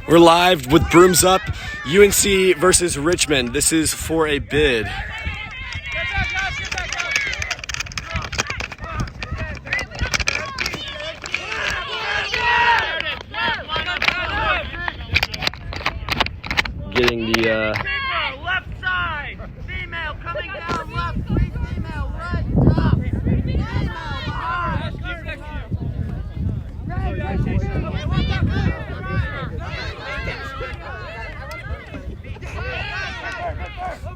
We're live with brooms up. UNC versus Richmond. This is for a bid. Getting the left side. Female coming down left. Three female right top.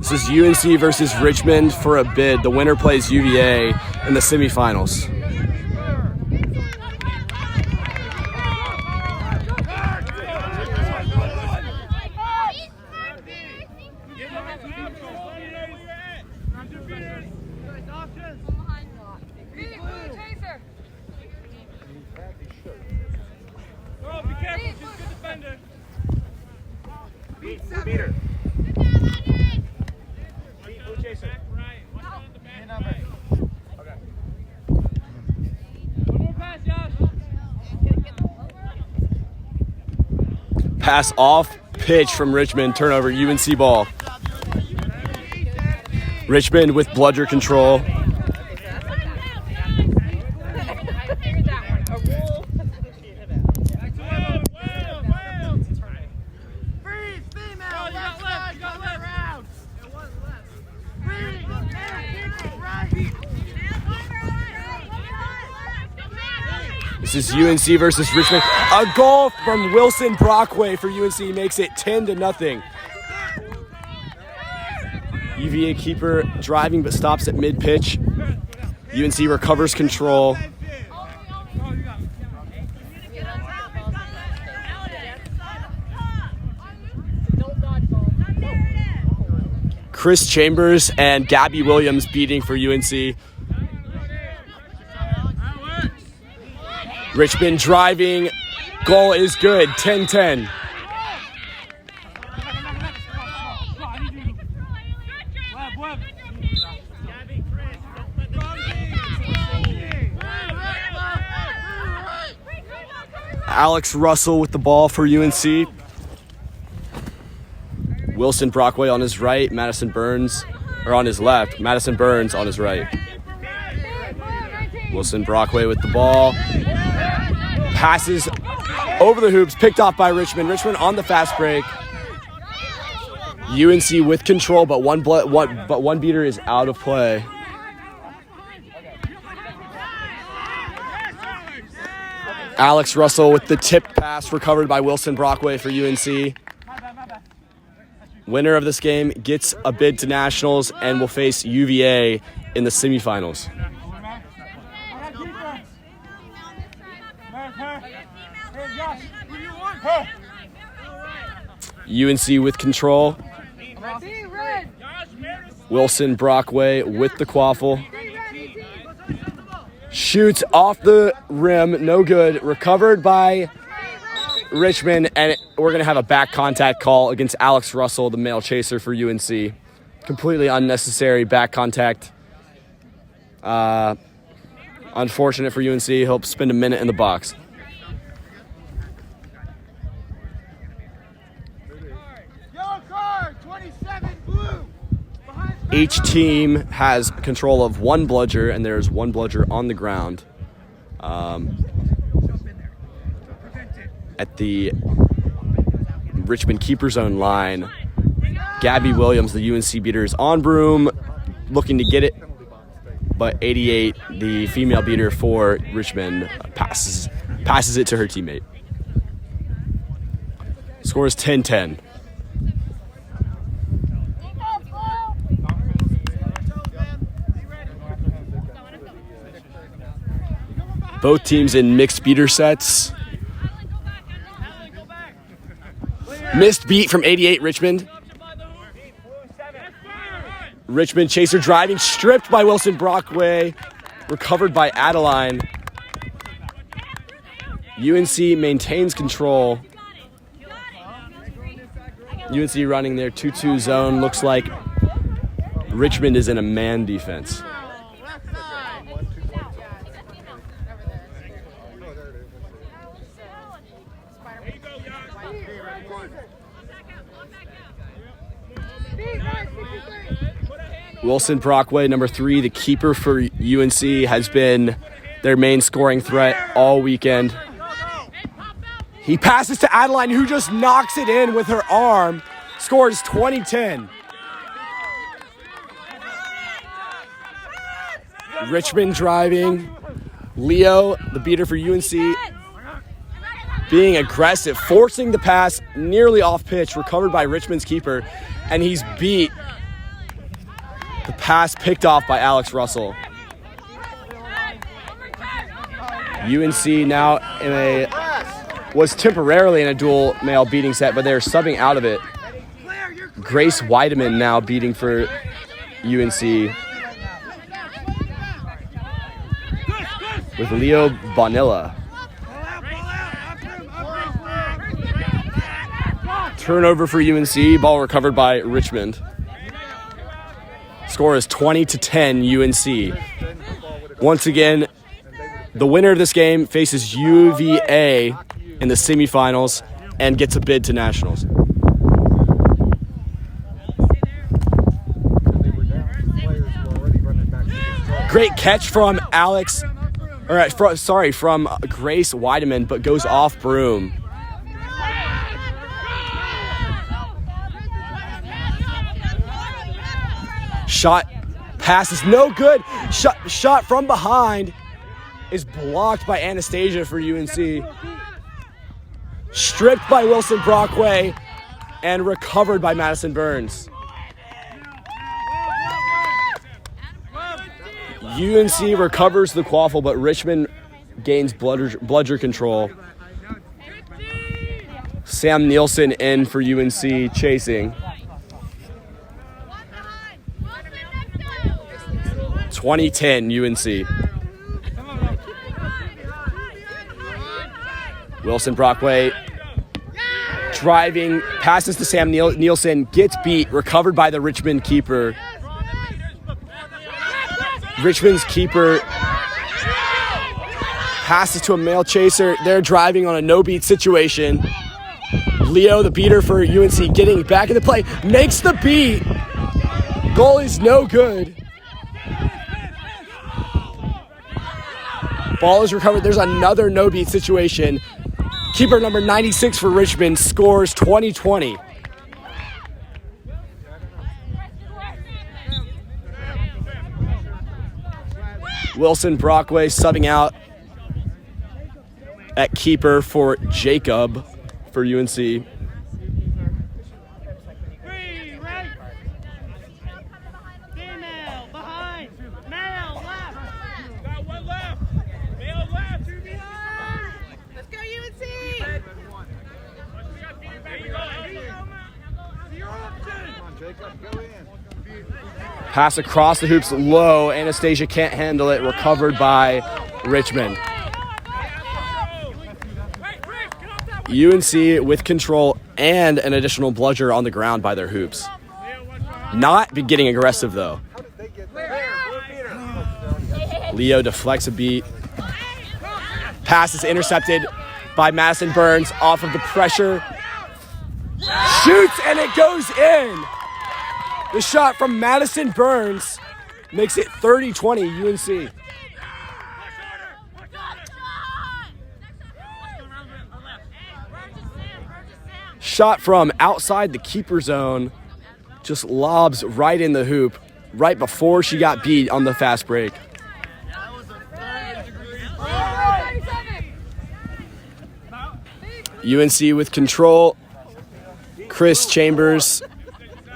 This is UNC versus Richmond for a bid. The winner plays UVA in the semifinals. Beat her. Pass off pitch from Richmond. Turnover, UNC ball. Richmond with bludger control. This is UNC versus Richmond. A goal from Wilson Brockway for UNC makes it 10-0. UVA keeper driving but stops at mid-pitch. UNC recovers control. Chris Chambers and Gabby Williams beating for UNC. Richmond driving. Goal is good. 10-10. Alex Russell with the ball for UNC. Wilson Brockway on his right. Madison Burns, or on his left. Madison Burns on his right. Wilson Brockway with the ball. Passes over the hoops, picked off by Richmond. Richmond on the fast break. UNC with control, but one beater is out of play. Alex Russell with the tip pass, recovered by Wilson Brockway for UNC. Winner of this game gets a bid to nationals and will face UVA in the semifinals. UNC with control. Wilson Brockway with the quaffle. Shoots off the rim, no good. Recovered by Richmond, and we're going to have a back contact call against Alex Russell, the male chaser for UNC. Completely unnecessary back contact. Unfortunate for UNC. He'll spend a minute in the box. Each team has control of one bludger, and there's one bludger on the ground. At the Richmond keeper zone line, Gabby Williams, the UNC beater, is on broom, looking to get it, but 88, the female beater for Richmond, passes it to her teammate. Score is 10-10. Both teams in mixed beater sets. Missed beat from 88, Richmond. Richmond chaser driving, stripped by Wilson Brockway. Recovered by Adeline. UNC maintains control. UNC running their 2-2 zone. Looks like Richmond is in a man defense. Wilson Brockway, number 3, the keeper for UNC, has been their main scoring threat all weekend. He passes to Adeline, who just knocks it in with her arm. Scores 20-10. Richmond driving. Leo, the beater for UNC, being aggressive, forcing the pass nearly off pitch, recovered by Richmond's keeper, and he's beat. The pass picked off by Alex Russell. UNC now was temporarily in a dual male beating set, but they're subbing out of it. Grace Weideman now beating for UNC with Leo Bonilla. Turnover for UNC, ball recovered by Richmond. Score is 20-10 UNC. Once again, the winner of this game faces UVA in the semifinals and gets a bid to nationals. Great catch from from Grace Weideman, but goes off broom. Shot, pass is no good. Shot from behind is blocked by Anastasia for UNC. Stripped by Wilson Brockway and recovered by Madison Burns. UNC recovers the quaffle, but Richmond gains bludger control. Sam Nielsen in for UNC, chasing. 20-10 UNC. Wilson Brockway driving, passes to Sam Nielsen, gets beat, recovered by the Richmond keeper. Richmond's keeper passes to a male chaser. They're driving on a no-beat situation. Leo, the beater for UNC, getting back in the play, makes the beat. Goal is no good. Ball is recovered. There's another no-beat situation. Keeper number 96 for Richmond scores 20-20. Wilson Brockway subbing out at keeper for Jacob for UNC. Pass across the hoops low. Anastasia can't handle it. Recovered by Richmond. UNC with control and an additional bludger on the ground by their hoops. Not be getting aggressive though. Leo deflects a beat. Pass is intercepted by Madison Burns off of the pressure. Shoots and it goes in. The shot from Madison Burns makes it 30-20 UNC. Shot from outside the keeper zone, just lobs right in the hoop, right before she got beat on the fast break. UNC with control. Chris Chambers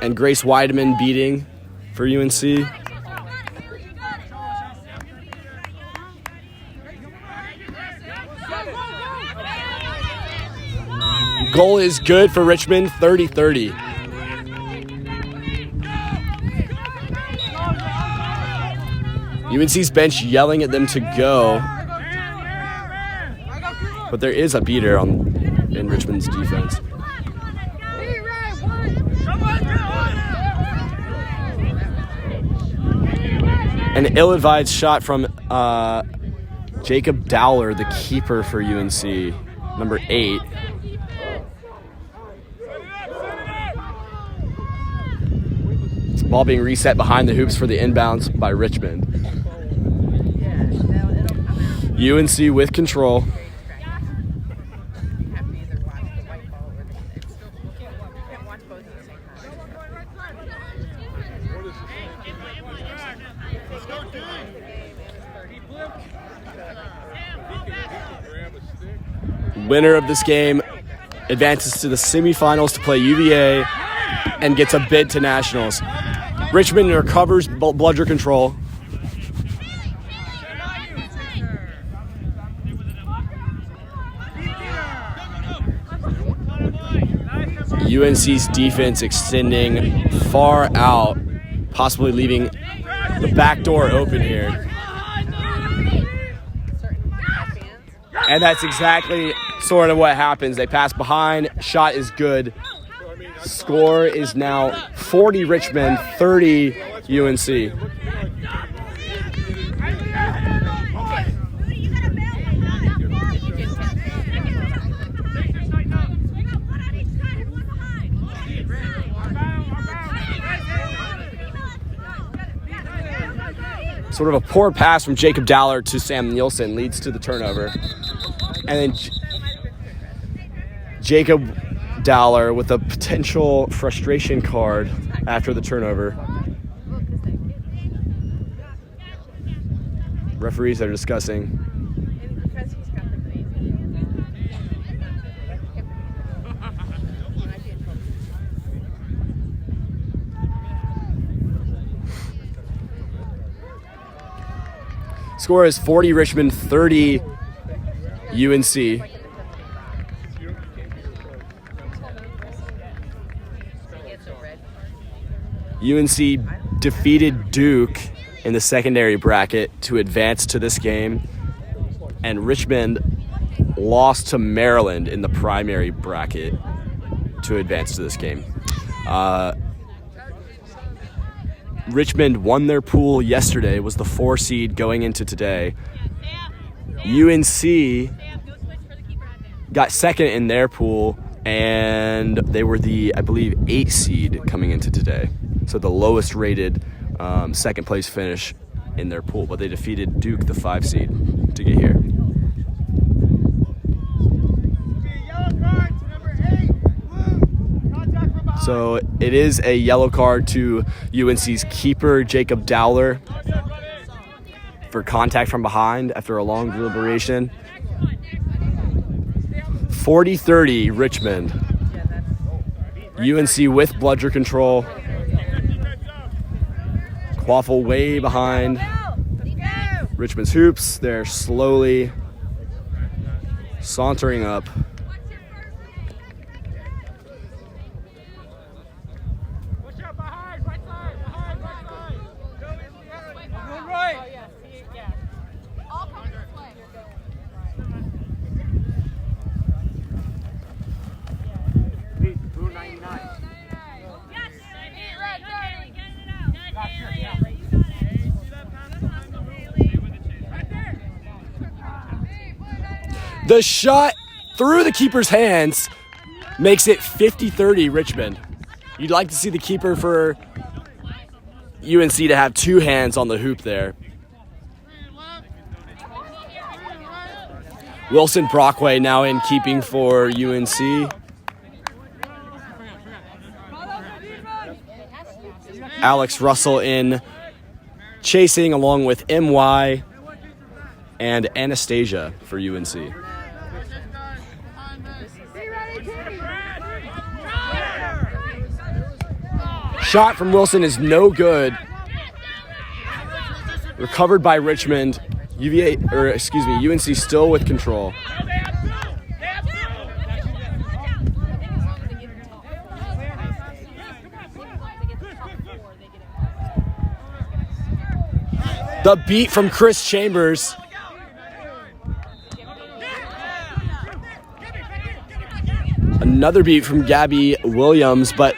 and Grace Weideman beating for UNC. Goal is good for Richmond, 30-30. UNC's bench yelling at them to go, but there is a beater in Richmond's defense. An ill-advised shot from Jacob Dowler, the keeper for UNC, number 8. Ball being reset behind the hoops for the inbounds by Richmond. UNC with control. Winner of this game advances to the semifinals to play UVA and gets a bid to nationals. Richmond recovers bludger control. UNC's defense extending far out, possibly leaving the back door open here. And that's exactly sort of what happens. They pass behind, shot is good. Score is now 40 Richmond, 30 UNC. Sort of a poor pass from Jacob Dowler to Sam Nielsen leads to the turnover. And then Jacob Dowler with a potential frustration card after the turnover. Referees are discussing. Score is 40 Richmond, 30 UNC. UNC defeated Duke in the secondary bracket to advance to this game, and Richmond lost to Maryland in the primary bracket to advance to this game. Richmond won their pool yesterday, was the 4 seed going into today. UNC got second in their pool, and they were the, I believe, 8 seed coming into today. So the lowest rated second place finish in their pool, but they defeated Duke, the 5 seed, to get here. So it is a yellow card to UNC's keeper, Jacob Dowler, for contact from behind after a long deliberation. 40-30 Richmond. UNC with bludger control. Quaffle way behind Richmond's hoops. They're slowly sauntering up. The shot through the keeper's hands makes it 50-30 Richmond. You'd like to see the keeper for UNC to have 2 hands on the hoop there. Wilson Brockway now in keeping for UNC. Alex Russell in chasing along with MY and Anastasia for UNC. Shot from Wilson is no good. Recovered by Richmond. UNC still with control. The beat from Chris Chambers. Another beat from Gabby Williams, but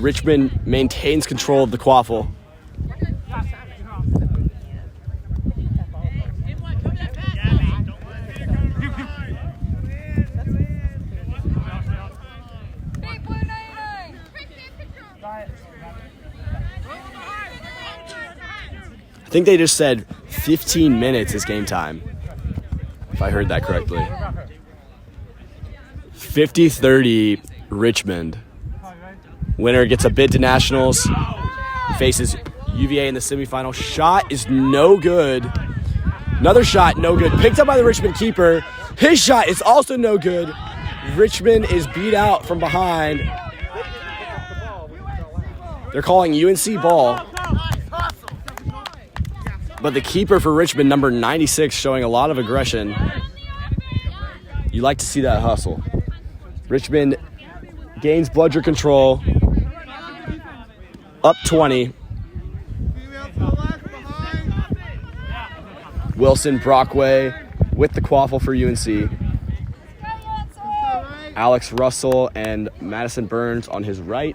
Richmond maintains control of the quaffle. think they just said 15 minutes is game time, if I heard that correctly. 50-30 Richmond. Winner gets a bid to nationals, faces UVA in the semifinal. Shot is no good. Another shot, no good. Picked up by the Richmond keeper. His shot is also no good. Richmond is beat out from behind. They're calling UNC ball. But the keeper for Richmond, number 96, showing a lot of aggression. You like to see that hustle. Richmond gains bludger control. Up 20. Wilson Brockway with the quaffle for UNC. Alex Russell and Madison Burns on his right.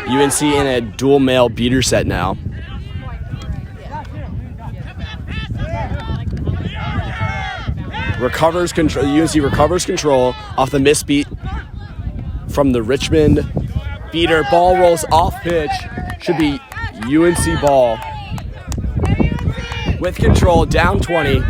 UNC in a dual male beater set now. Recovers control. UNC recovers control off the misbeat from the Richmond beater. Ball rolls off pitch. Should be UNC ball. With control, down 20.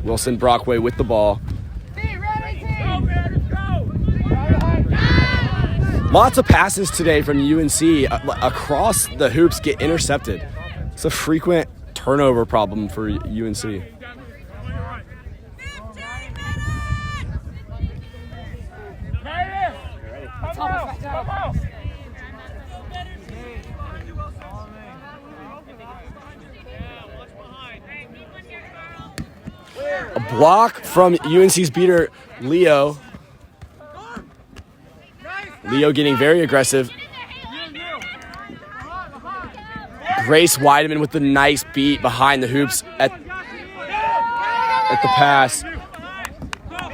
Wilson Brockway with the ball. Lots of passes today from UNC across the hoops get intercepted. It's a frequent turnover problem for UNC. A block from UNC's beater, Leo. Leo getting very aggressive. Grace Weideman with the nice beat behind the hoops at the pass.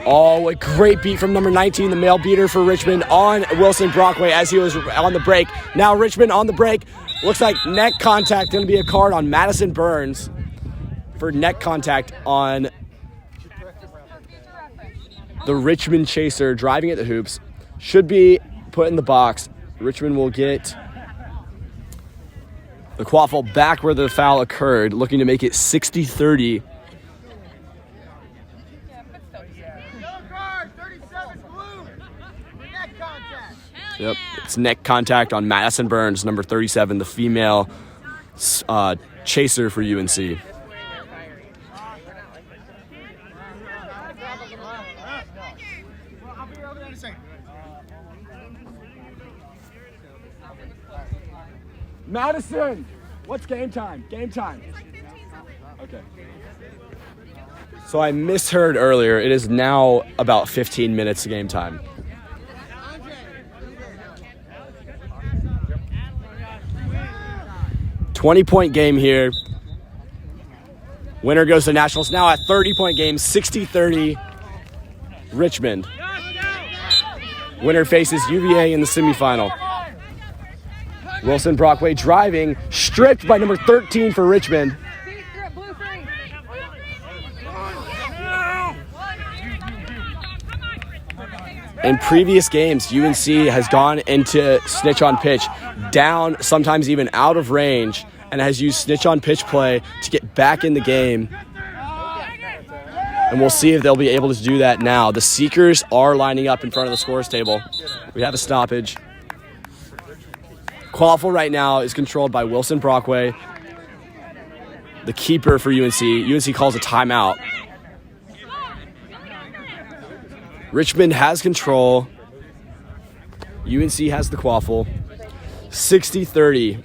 Oh, a great beat from number 19, the male beater for Richmond on Wilson Brockway as he was on the break. Now Richmond on the break. Looks like neck contact, going to be a card on Madison Burns for neck contact on the Richmond chaser driving at the hoops. Should be put in the box. Richmond will get the quaffle back where the foul occurred, looking to make it 60-30. Yep, it's neck contact on Madison Burns, number 37, the female chaser for UNC. Madison, what's game time? Game time. Okay. So I misheard earlier. It is now about 15 minutes to game time. $20-point game here. Winner goes to nationals. Now at 30-point game, 60-30 Richmond. Winner faces UVA in the semifinal. Wilson Brockway driving, stripped by number 13 for Richmond. In previous games, UNC has gone into snitch on pitch, down, sometimes even out of range, and has used snitch on pitch play to get back in the game. And we'll see if they'll be able to do that now. The Seekers are lining up in front of the scores table. We have a stoppage. Quaffle right now is controlled by Wilson Brockway, the keeper for UNC. UNC calls a timeout. Richmond has control. UNC has the quaffle. 60-30.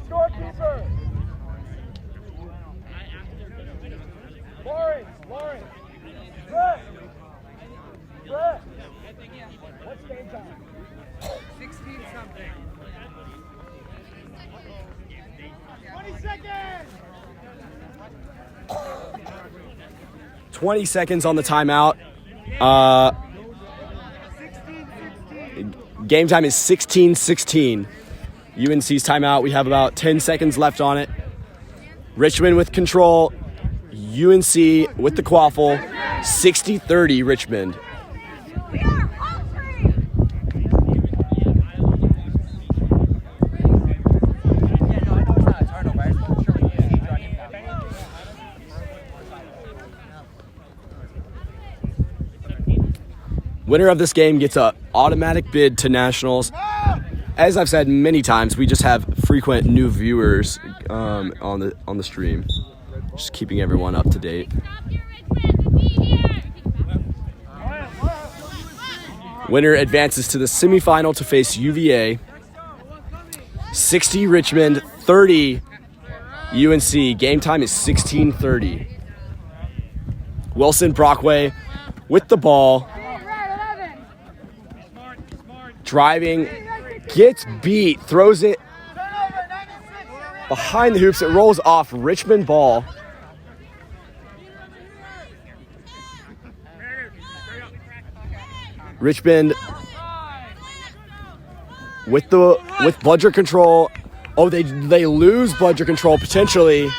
Scorekeeper. Lawrence. Brett. What's game time? 16-something. 20 seconds on the timeout. Game time is 16-16. UNC's timeout. We have about 10 seconds left on it. Richmond with control. UNC with the quaffle. 60-30 Richmond. Winner of this game gets an automatic bid to nationals. As I've said many times, we just have frequent new viewers on the stream, just keeping everyone up to date. Winner advances to the semifinal to face UVA. 60 Richmond, 30 UNC. Game time is 16:30. Wilson Brockway with the ball. Driving, gets beat, throws it behind the hoops. It rolls off. Richmond ball. Richmond with bludger control. Oh, they lose bludger control potentially.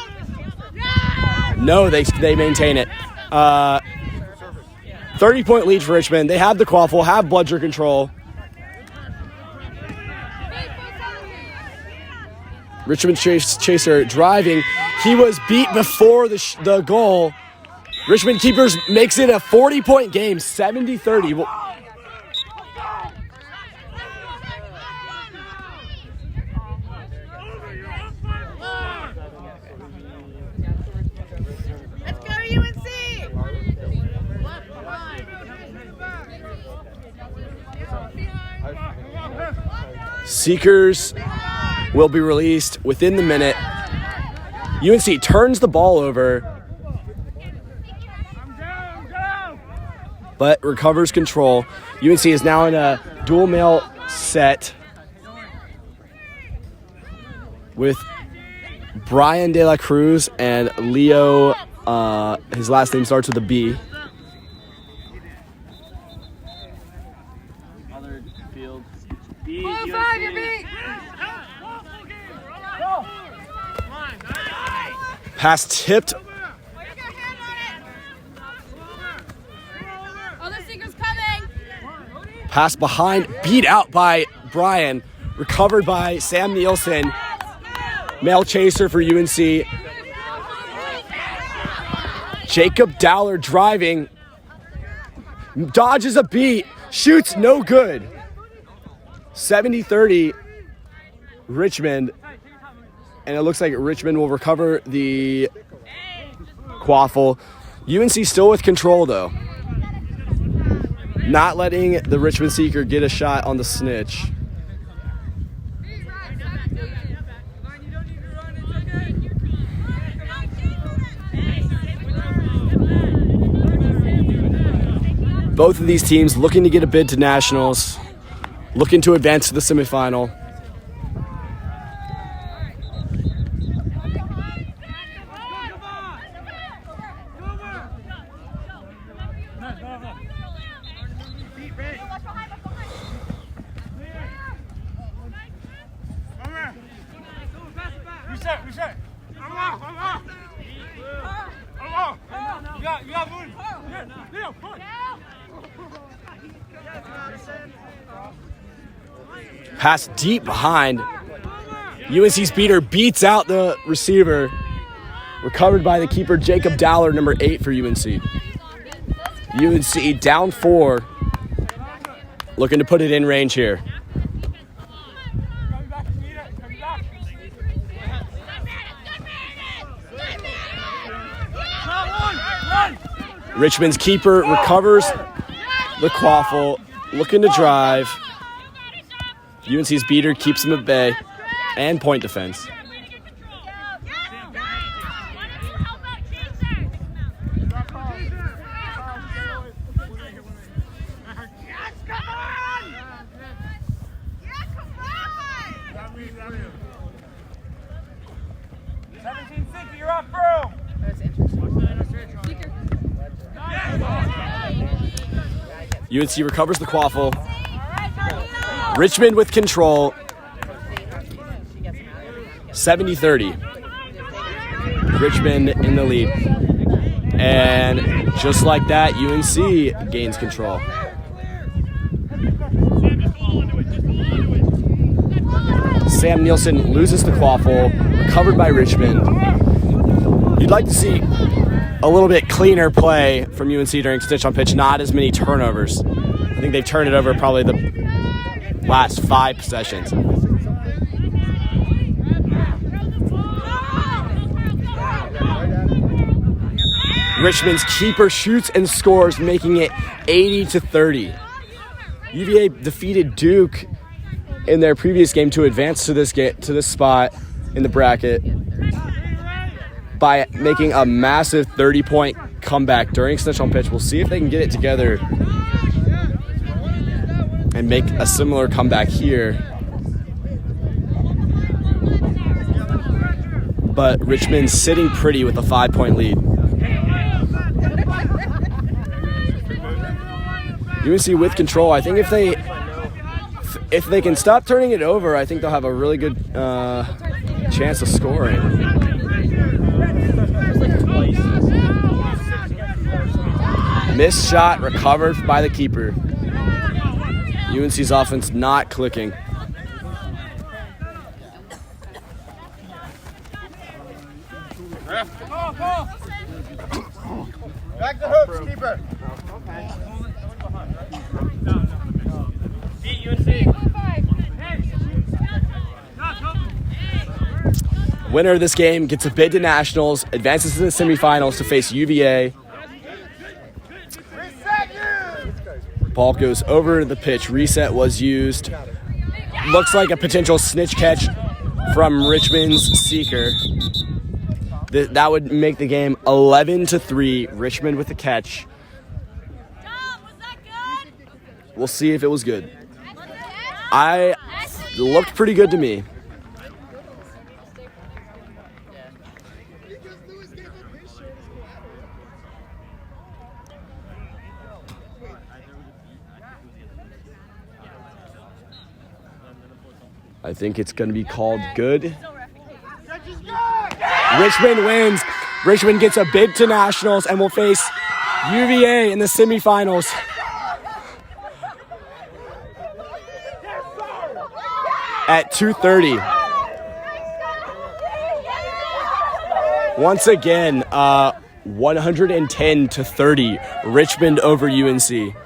No, they maintain it. 30-point lead for Richmond. They have the quaffle, have bludger control. Richmond chaser driving. He was beat before the goal. Richmond keepers makes it a 40-point game, 70-30. Let's go UNC! Seekers will be released within the minute. UNC turns the ball over, but recovers control. UNC is now in a dual male set with Brian De La Cruz and Leo, his last name starts with a B. Pass tipped. Pass behind, beat out by Brian. Recovered by Sam Nielsen. Male chaser for UNC. Jacob Dowler driving. Dodges a beat. Shoots no good. 70-30 Richmond. And it looks like Richmond will recover the quaffle. UNC still with control, though. Not letting the Richmond seeker get a shot on the snitch. Both of these teams looking to get a bid to nationals, looking to advance to the semifinal. Pass deep behind. UNC's beater beats out the receiver. Recovered by the keeper, Jacob Dowler, number 8 for UNC. UNC down 4. Looking to put it in range here. Richmond's keeper recovers the quaffle. Looking to drive. UNC's beater keeps him at bay. And point defense. UNC recovers the quaffle. Richmond with control. 70-30. Richmond in the lead. And just like that, UNC gains control. Sam Nielsen loses the quaffle, recovered by Richmond. You'd like to see a little bit cleaner play from UNC during stitch on pitch, not as many turnovers. I think they've turned it over probably the last 5 possessions. Richmond's keeper shoots and scores, making it 80-30. UVA defeated Duke in their previous game to advance to this spot in the bracket by making a massive 30-point comeback during snitch on pitch. We'll see if they can get it together and make a similar comeback here. But Richmond's sitting pretty with a 5-point lead. UNC with control. I think if they can stop turning it over, I think they'll have a really good chance of scoring. Missed shot recovered by the keeper. UNC's offense not clicking. Back the hoops, keeper. Winner of this game gets a bid to nationals, advances to the semifinals to face UVA. Ball goes over the pitch. Reset was used. Looks like a potential snitch catch from Richmond's seeker. That would make the game 11-3. Richmond with the catch. We'll see if it was good. It looked pretty good to me. I think it's going to be called good. Richmond wins. Richmond gets a bid to nationals and will face UVA in the semifinals. At 2:30. Once again, 110-30, Richmond over UNC.